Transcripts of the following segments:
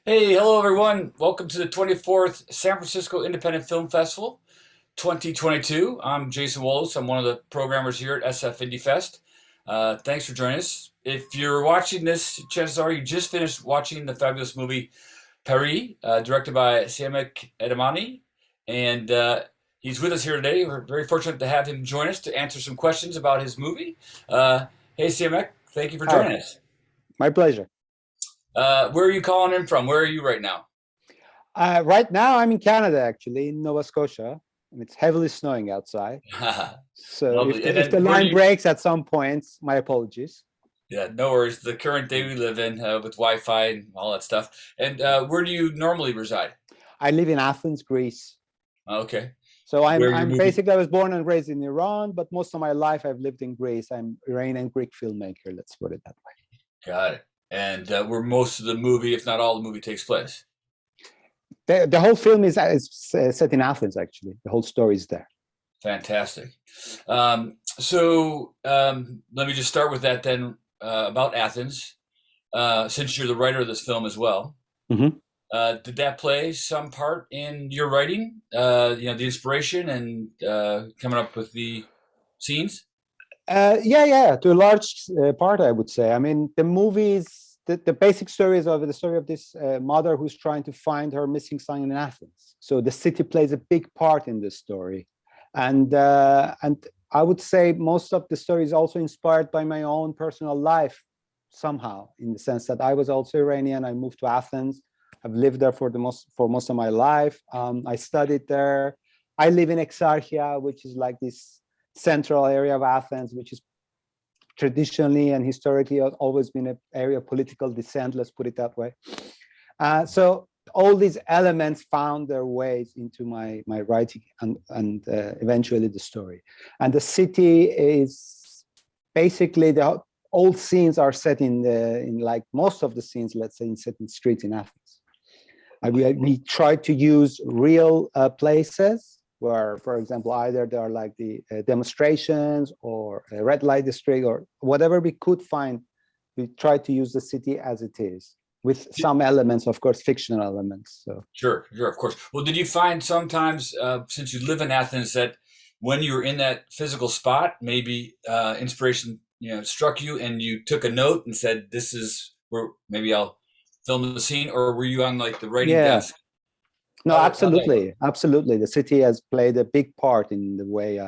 Hey, hello everyone. Welcome to the 24th San Francisco Independent Film Festival 2022. I'm Jason Wallace. I'm one of the programmers here at SF Indie Fest. Thanks for joining us. If you're watching this, chances are you just finished watching the fabulous movie Pari, directed by Siamak Edamani. And he's with us here today. We're very fortunate to have him join us to answer some questions about his movie. Hey, Siamak, thank you for Hi, joining us. my pleasure. Where are you calling in from? Where are you right now? Right now, I'm in Canada, actually, in Nova Scotia, and it's heavily snowing outside. So if Lovely. And if the then where do line you? breaks at some point, my apologies. Yeah, no worries. The current day we live in with Wi-Fi and all that stuff. And where do you normally reside? I live in Athens, Greece. Okay. So Where I'm are you I'm moving? basically I was born and raised in Iran, but most of my life I've lived in Greece. I'm Iranian Greek filmmaker. Let's put it that way. Got it. And where most of the movie, if not all the movie, takes place. The whole film is set in Athens, actually. The whole story is there. Fantastic. Let me just start with that then about Athens, since you're the writer of this film as well. Mhm. Did that play some part in your writing? The inspiration and coming up with the scenes? Yeah, to a large part, I would say. I mean, the basic story is of the story of this mother who's trying to find her missing son in Athens. So the city plays a big part in this story, and I would say most of the story is also inspired by my own personal life somehow, in the sense that I was also Iranian. I moved to Athens. I've lived there for most of my life. I studied there. I live in Exarchia, which is like this central area of Athens, which is traditionally and historically always been an area of political dissent, let's put it that way. So all these elements found their ways into my writing and eventually the story. And the city is basically the old scenes are set in like most of the scenes, let's say, set in streets in Athens. We tried to use real places where, for example, either there are like the demonstrations or a red light district or whatever we could find. We tried to use the city as it is, with some elements, of course, fictional elements. So Sure, sure, of course. Well, did you find sometimes, since you live in Athens, that when you were in that physical spot, maybe inspiration, struck you, and you took a note and said, "This is where maybe I'll film the scene," or were you on like the writing yeah, desk? no, How'd that work? absolutely. The city has played a big part in the way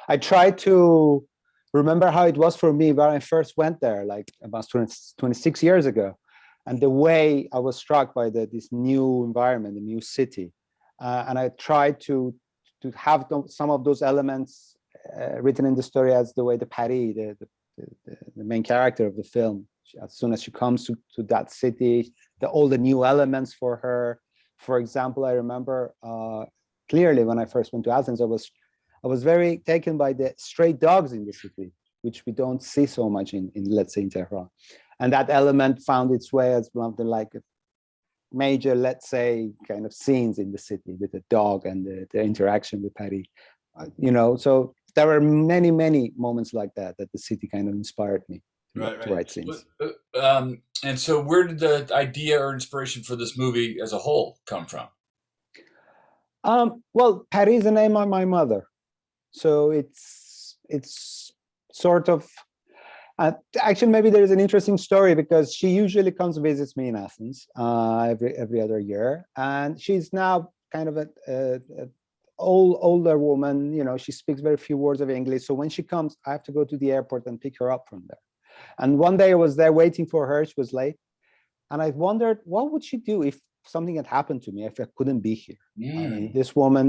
I try to remember how it was for me when I first went there, like about 26 years ago, and the way I was struck by this new environment, the new city, and I tried to have some of those elements written in the story as the way the Pari, the main character of the film, as soon as she comes to that city, all the new elements for her. For example, I remember clearly when I first went to Athens, I was very taken by the stray dogs in the city, which we don't see so much in let's say in Tehran, and that element found its way as one of the like major, let's say, kind of scenes in the city with the dog and the interaction with Patty. So there were many moments like that the city kind of inspired me Right, to right. write scenes. And so, where did the idea or inspiration for this movie as a whole come from? Well, Patty is the name of my mother, so it's sort of actually maybe there is an interesting story because she usually comes visits me in Athens every other year, and she's now kind of a older woman. She speaks very few words of English, so when she comes, I have to go to the airport and pick her up from there. And one day I was there waiting for her. She was late, and I wondered what would she do if something had happened to me, if I couldn't be here. I mean, Mm. this woman,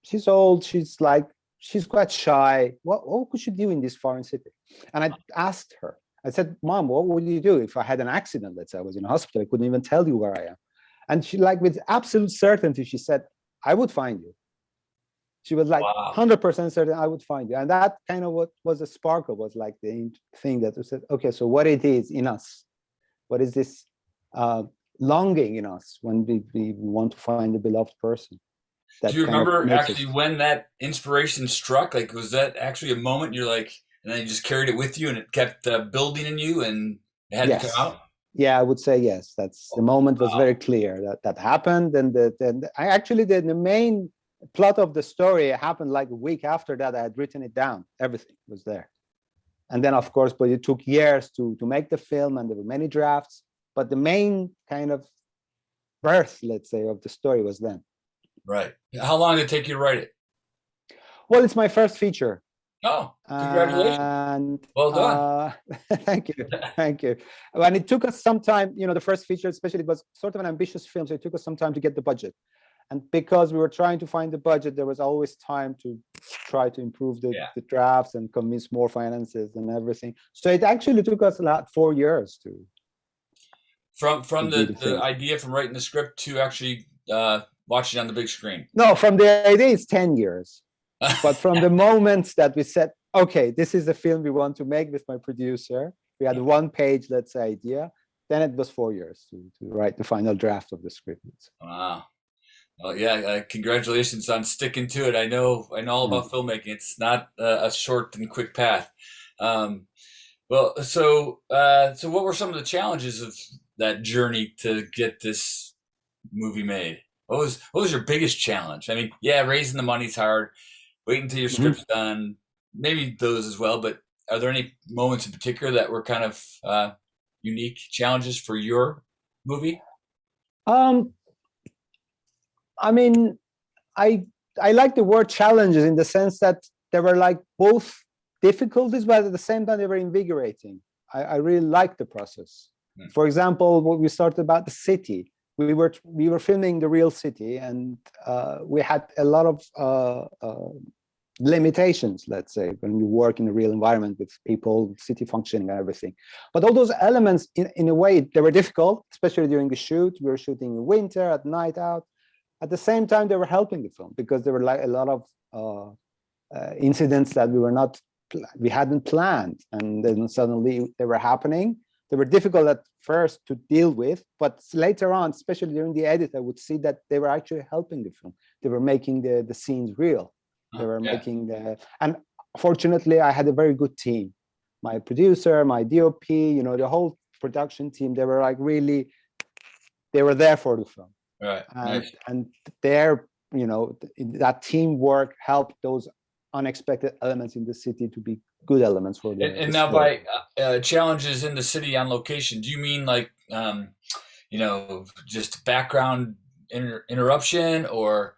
she's old, she's quite shy. What could she do in this foreign city? And I asked her, I said, Mom, what would you do if I had an accident? Let's say I was in a hospital, I couldn't even tell you where I am. And she, like, with absolute certainty, she said, I would find you. She was like Wow. 100% certain I would find you. And that kind of what was a sparkle, was like the thing that said, okay, so what it is in us, what is this uh, longing in us when we want to find a beloved person Do that you kind of remember makes actually us. when that inspiration struck? Like, was that actually a moment you're like, and then you just carried it with you and it kept building in you and it had to come Yes, out? Yeah, I would say yes. That's the moment was very clear that that happened, and I actually the main plot of the story happened like a week after that. I had written it down. Everything was there, and then of course, but it took years to make the film, and there were many drafts. But the main kind of birth, let's say, of the story was then. Right. How long did it take you to write it? Well, it's my first feature. Oh, congratulations. And Well done. thank you, thank you. And it took us some time, the first feature especially, it was sort of an ambitious film, so it took us some time to get the budget. And because we were trying to find the budget, there was always time to try to improve the drafts and convince more finances and everything. So it actually took us about 4 years to From do the the thing. idea, from writing the script to actually watching on the big screen. No, from the idea it's 10 years. But from the moment that we said, okay, this is the film we want to make with my producer, we had 1 page, let's say, idea, then it was 4 years to write the final draft of the script. Wow. Well, yeah, congratulations on sticking to it. I know all about filmmaking. It's not a short and quick path. Well, so what were some of the challenges of that journey to get this movie made? What was your biggest challenge? I mean, yeah, raising the money's hard. Waiting until your script's done, maybe those as well. But are there any moments in particular that were kind of unique challenges for your movie? I mean, I like the word challenges in the sense that they were like both difficulties, but at the same time they were invigorating. I really liked the process. For example, what we started about the city, we were filming the real city, and we had a lot of limitations, let's say, when you work in a real environment with people, city functioning and everything. But all those elements, in a way, they were difficult, especially during the shoot. We were shooting in winter, at night out. At the same time, they were helping the film because there were like a lot of incidents that we hadn't planned, and then suddenly they were happening. They were difficult at first to deal with, but later on, especially during the edit, I would see that they were actually helping the film. They were making the scenes real. They were making and fortunately, I had a very good team. My producer, my DOP, the whole production team, they were like really, they were there for the film. Right. And their, that teamwork helped those unexpected elements in the city to be good elements for the And now story. by challenges in the city on location, do you mean like just background interruption, or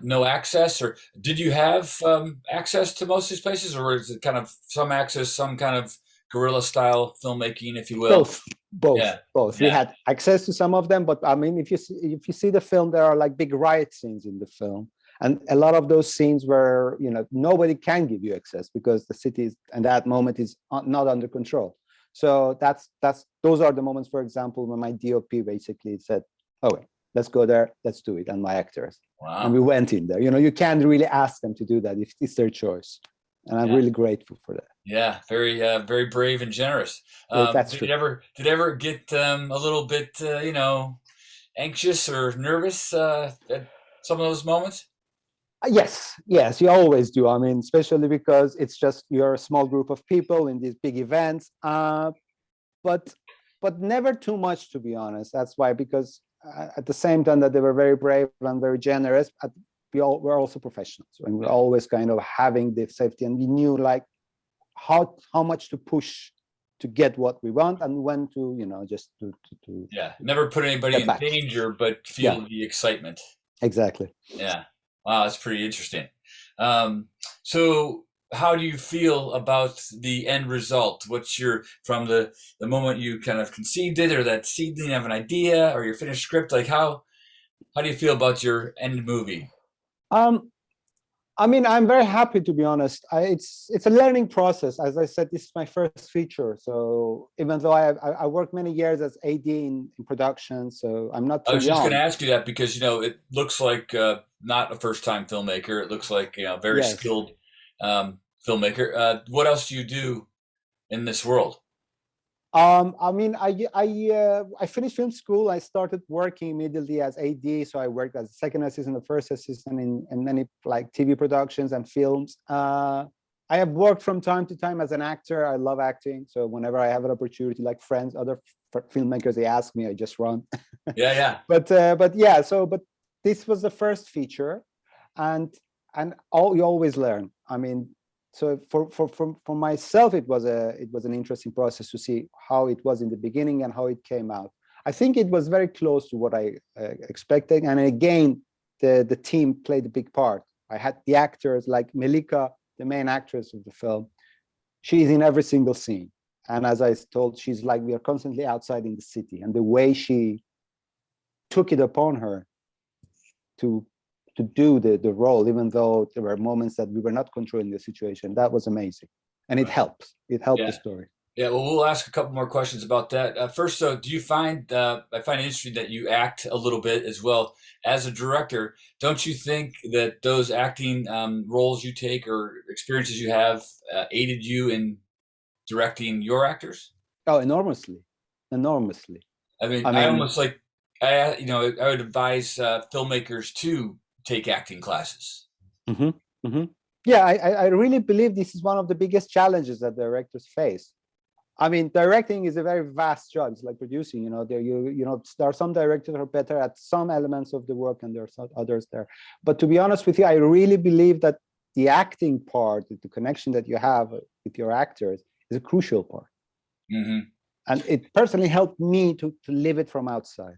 no access, or did you have access to most of these places, or is it kind of some access, some kind of guerrilla style filmmaking, if you will? Both. Yeah. We had access to some of them, but I mean, if you see the film, there are like big riot scenes in the film, and a lot of those scenes where nobody can give you access because the city is, at that moment, is not under control. So those are the moments, for example, when my DOP basically said, "Oh, wait, let's go there, let's do it," and my actors. Wow. And we went in there. You can't really ask them to do that if it's their choice, and I'm really grateful for that. Yeah, very brave and generous. That's true. Did you ever get a little bit anxious or nervous at some of those moments? Yes, you always do. I mean, especially because it's just you're a small group of people in these big events, but never too much, to be honest. That's why, because at the same time that they were very brave and very generous, we're also professionals, and we're always kind of having the safety, and we knew like how much to push to get what we want, and when to just to never put anybody in danger, but feel the excitement. Exactly. Yeah. Wow, that's pretty interesting. So how do you feel about the end result? What's from the moment you kind of conceived it, or that seedling of an idea, or your finished script? Like how do you feel about your end movie? I mean, I'm very happy, to be honest. It's a learning process. As I said, this is my first feature. So even though I worked many years as AD in production, so I'm not too young. I was just going to ask you that because, it looks like not a first-time filmmaker. It looks like, very skilled filmmaker. What else do you do in this world? I mean, I finished film school. I started working immediately as AD. So I worked as a second assistant, the first assistant in many like TV productions and films. I have worked from time to time as an actor. I love acting. So whenever I have an opportunity, like friends, other filmmakers, they ask me, I just run. Yeah, yeah. But yeah, but this was the first feature, and you always learn. I mean, so for myself, it was an interesting process to see how it was in the beginning and how it came out. I think it was very close to what I expected, and again, the team played a big part. I had the actors like Melika, the main actress of the film. She's in every single scene, and as I told, she's like, we are constantly outside in the city, and the way she took it upon her to do the role, even though there were moments that we were not controlling the situation, that was amazing, and it helps. It helped the story. Yeah, well, we'll ask a couple more questions about that. First, though, do you find I find it interesting that you act a little bit as well as a director? Don't you think that those acting roles you take or experiences you have aided you in directing your actors? Oh, enormously, enormously. I mean, I I mean, almost like I would advise filmmakers to take acting classes. mhm, mhm. Yeah, I really believe this is one of the biggest challenges that directors face. I mean, directing is a very vast job. It's like producing. There are some directors who are better at some elements of the work, and there are some others there. But to be honest with you, I really believe that the acting part, the connection that you have with your actors, is a crucial part. Mm-hmm. And it personally helped me to live it from outside,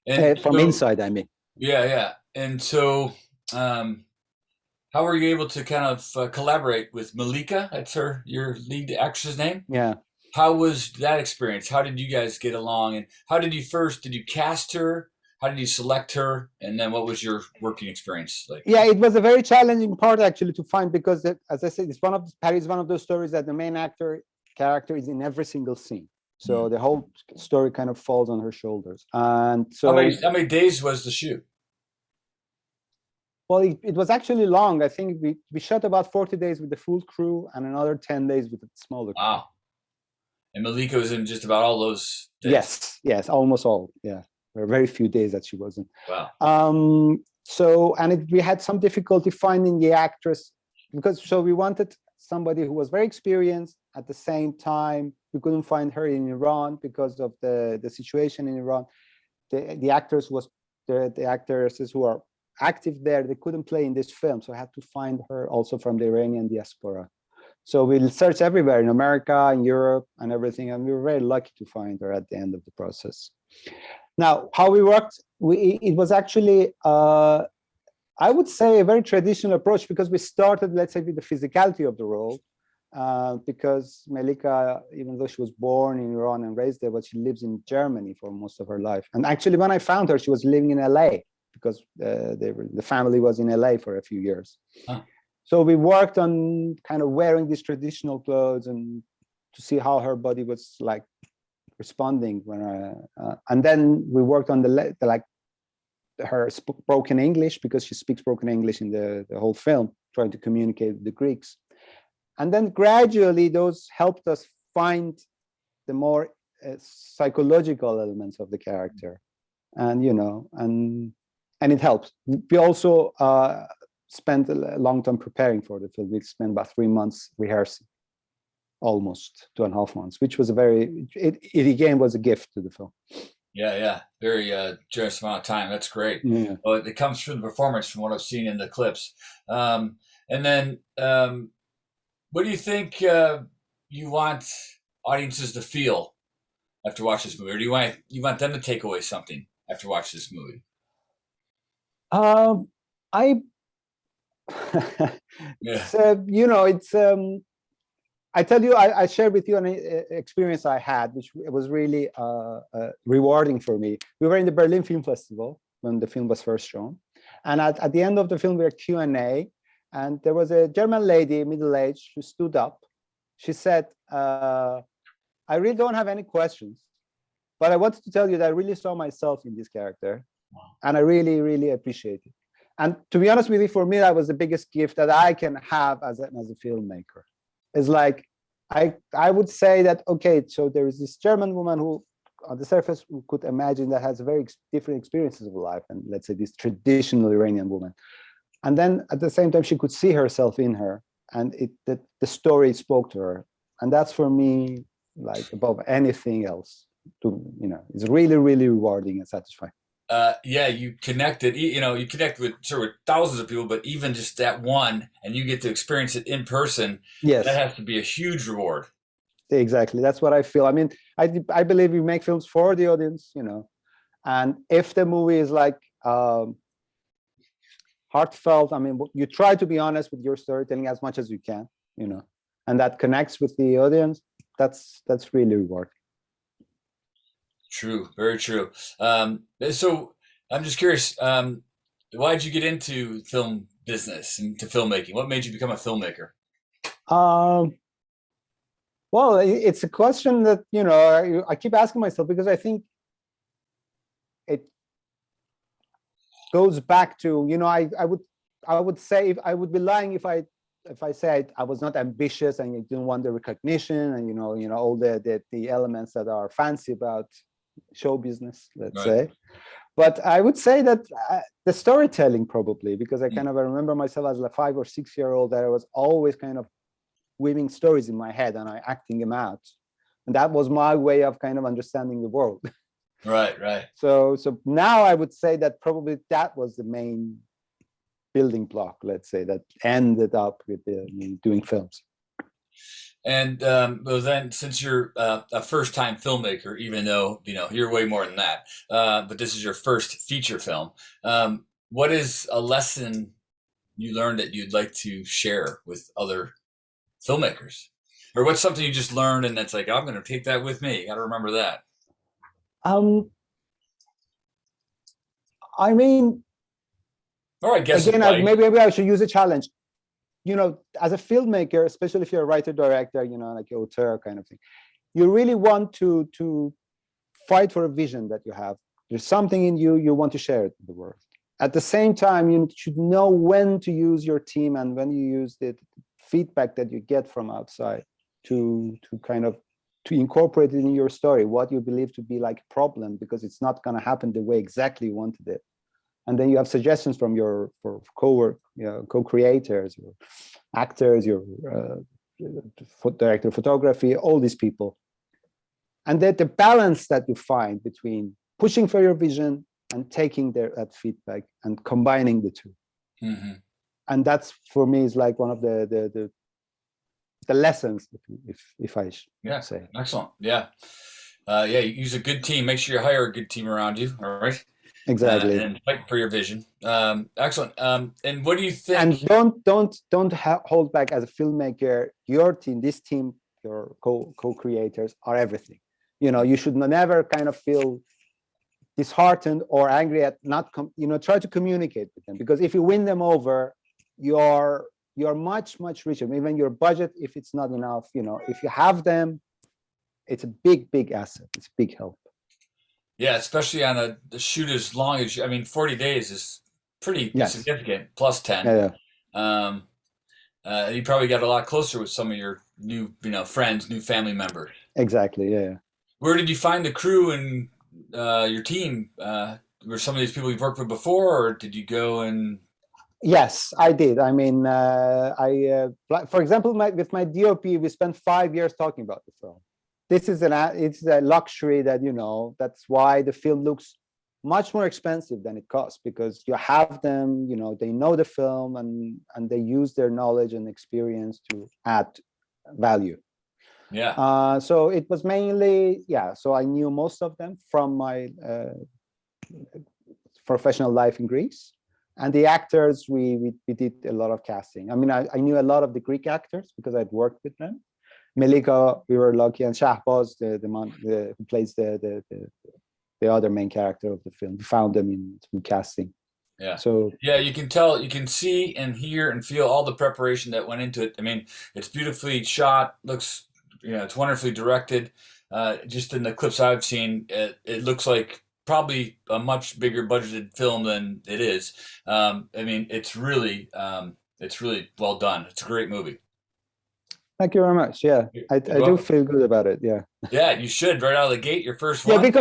And from so, inside, I mean. yeah, yeah. And so, how were you able to kind of collaborate with Malika? That's your lead actress's name. Yeah. How was that experience? How did you guys get along? And how did you cast her? How did you select her? And then what was your working experience like? Yeah, it was a very challenging part actually to find, because as I said, Pari is one of those stories that the main character is in every single scene. So the whole story kind of falls on her shoulders. And so how many days was the shoot? well, it was actually long. I think we shot about 40 days with the full crew and another 10 days with the smaller crew. Wow. And Malika was in just about all those days. Yes, almost all. Yeah, there were very few days that she wasn't. Wow. We had some difficulty finding the actress, because we wanted somebody who was very experienced. At the same time, we couldn't find her in Iran because of the situation in Iran. The actresses who are active there, they couldn't play in this film, so I had to find her also from the Iranian diaspora. So we searched everywhere in America, in Europe, and everything, and we were very lucky to find her at the end of the process. Now, how we worked, it was actually, I would say, a very traditional approach, because we started, let's say, with the physicality of the role, because Melika, even though she was born in Iran and raised there, but she lives in Germany for most of her life. And actually, when I found her, she was living in LA, because the family was in LA for a few years. Huh. So we worked on kind of wearing these traditional clothes and to see how her body was like responding and then we worked on her broken English, because she speaks broken English in the whole film, trying to communicate with the Greeks. And then gradually those helped us find the more psychological elements of the character, and it helps. We also spent a long time preparing for the film. We spent about 3 months rehearsing, almost 2.5 months, which was it again was a gift to the film. Yeah, very generous amount of time. That's great. Yeah. Well, it comes from the performance, from what I've seen in the clips. And then, what do you think you want audiences to feel after watching this movie, or do you want them to take away something after watching this movie? I tell you, I shared with you an experience I had, which was really rewarding for me. We were in the Berlin Film Festival when the film was first shown. And at the end of the film, we were Q&A. And there was a German lady, middle-aged, who stood up. She said, I really don't have any questions, but I wanted to tell you that I really saw myself in this character. Wow. And I really, really appreciate it. And to be honest with you, for me, that was the biggest gift that I can have as a filmmaker. It's like, I would say that, okay, so there is this German woman who, on the surface, we could imagine that has very different experiences of life, and let's say this traditional Iranian woman. And then at the same time, she could see herself in her. and the story spoke to her, and that's for me like above anything else. It's really, really rewarding and satisfying. Yeah, you connected. You connect with thousands of people, but even just that one, and you get to experience it in person. Yes, That has to be a huge reward. exactly. That's what I feel. I mean, I believe we make films for the audience, and if the movie is like heartfelt, I mean, you try to be honest with your storytelling as much as you can, and that connects with the audience. That's really rewarding. True, very true. So I'm just curious, why did you get into film business and to filmmaking? What made you become a filmmaker? Um, well, it's a question that I keep asking myself, because I think it goes back to I would say, if I would be lying if I say I was not ambitious and I didn't want the recognition and all the elements that are fancy about show business, let's say. But I would say that the storytelling, probably, because I kind of remember myself as a 5 or 6 year old that I was always kind of weaving stories in my head and I acting them out, and that was my way of kind of understanding the world. Right. So now I would say that probably that was the main building block, let's say, that ended up with doing films. And well, then, since you're a first-time filmmaker, even though you're way more than that, but this is your first feature film, what is a lesson you learned that you'd like to share with other filmmakers, or what's something you just learned and that's like, I'm going to take that with me? Got to remember that. I mean, or I guess again, maybe I should use a challenge. As a filmmaker, especially if you're a writer director, like auteur kind of thing, you really want to fight for a vision that you have. There's something in you want to share it with the world. At the same time, you should know when to use your team and when you use the feedback that you get from outside to incorporate it in your story, what you believe to be like a problem, because it's not going to happen the way exactly you wanted it. And then you have suggestions from your co-creators, your actors, your director of photography, all these people. And that the balance that you find between pushing for your vision and taking that feedback and combining the two. Mm-hmm. And that's, for me, is like one of the lessons, if I say. Excellent. Yeah. Use a good team. Make sure you hire a good team around you. All right. Exactly. And fight for your vision. Excellent. And what do you think? And don't hold back as a filmmaker. Your team, this team, your co-creators are everything. You should never kind of feel disheartened or angry at not try to communicate with them, because if you win them over, you're much richer. Even your budget, if it's not enough, if you have them, it's a big asset. It's a big help. Yeah, especially on a shoot as long as 40 days is pretty significant. Plus 10. Yeah. You probably got a lot closer with some of your new, friends, new family members. Exactly. Yeah. Where did you find the crew and your team? Were some of these people you've worked with before, or did you go and? Yes, I did. I mean, for example, with my DOP, we spent 5 years talking about the film. This is it's a luxury that, that's why the film looks much more expensive than it costs, because you have them, they know the film and they use their knowledge and experience to add value. Yeah. So it was mainly, so I knew most of them from my professional life in Greece. And the actors, we did a lot of casting. I mean, I knew a lot of the Greek actors because I'd worked with them. Melika, we were lucky, and Shahbaz, who plays the other main character of the film, we found them in casting. Yeah. So you can tell, you can see and hear and feel all the preparation that went into it. I mean, it's beautifully shot. Looks, it's wonderfully directed. Just in the clips I've seen, it looks like probably a much bigger budgeted film than it is. I mean, it's really well done. It's a great movie. Thank you very much. Yeah, I do feel good about it. Yeah. Yeah, you should right out of the gate. Your first one. Yeah,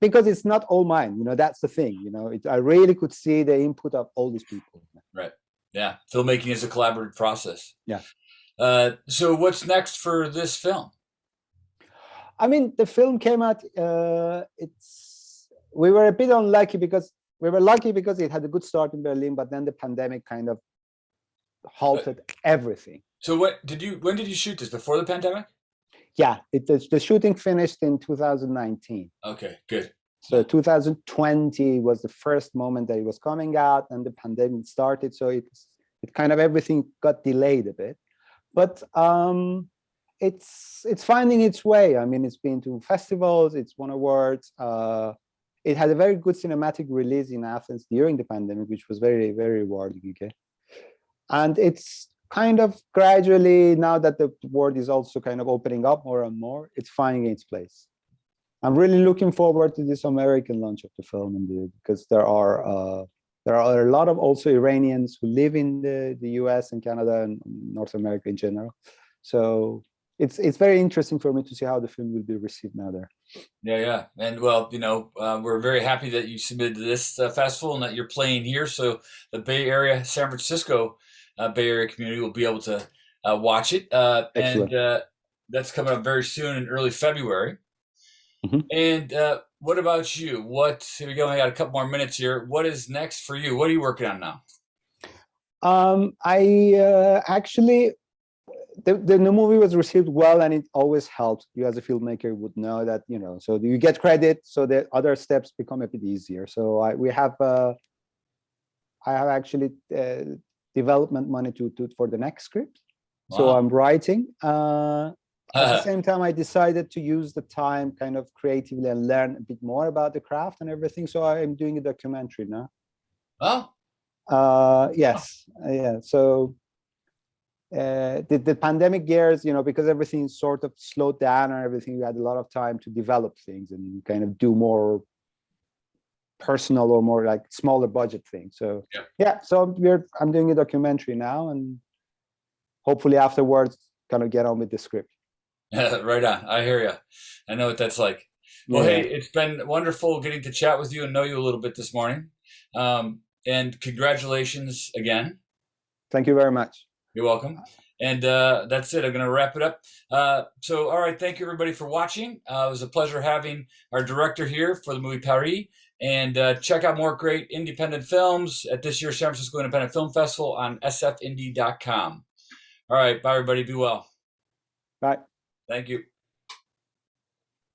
because it's not all mine. That's the thing. I really could see the input of all these people. Right. Yeah, filmmaking is a collaborative process. Yeah. So what's next for this film? I mean, the film came out. We were a bit unlucky because we were lucky because it had a good start in Berlin, but then the pandemic kind of Uh, halted everything. so when did you shoot this? Before the pandemic? Yeah, the shooting finished in 2019. Okay, good. So 2020 was the first moment that it was coming out, and the pandemic started. So it kind of everything got delayed a bit, but it's finding its way. I mean, it's been to festivals, it's won awards. It had a very good cinematic release in Athens during the pandemic, which was very, very rewarding. Okay, and it's kind of gradually, now that the world is also kind of opening up more and more, it's finding its place. I'm really looking forward to this American launch of the film, indeed, because there are a lot of also Iranians who live in the US and Canada and North America in general. So it's very interesting for me to see how the film will be received now there. Yeah. And well, we're very happy that you submitted to this festival and that you're playing here. So the Bay Area, San Francisco Bay Area community will be able to watch it. And Excellent. that's coming up very soon in early February. Mhm. And what about you? Here we go. I got a couple more minutes here. What is next for you? What are you working on now? I actually, the new movie was received well, and it always helps. You as a filmmaker would know that, so you get credit, so the other steps become a bit easier. So I have actually development money for the next script. So Wow. I'm writing. At the same time, I decided to use the time kind of creatively and learn a bit more about the craft and everything. So I'm doing a documentary now. Oh, Yes, yeah. So the pandemic years, because everything sort of slowed down and everything, we had a lot of time to develop things and kind of do more personal or more like smaller budget things. So yeah, so I'm doing a documentary now, and hopefully afterwards kind of get on with the script. right on. I hear you. I know what that's like. Well, hey, Yeah. it's been wonderful getting to chat with you and know you a little bit this morning. And congratulations again. Thank you very much. You're welcome. And that's it. I'm going to wrap it up. All right. Thank you, everybody, for watching. It was a pleasure having our director here for the movie Pari. And check out more great independent films at this year's San Francisco Independent Film Festival on sfindie.com. All right. Bye, everybody. Be well. Bye. Thank you.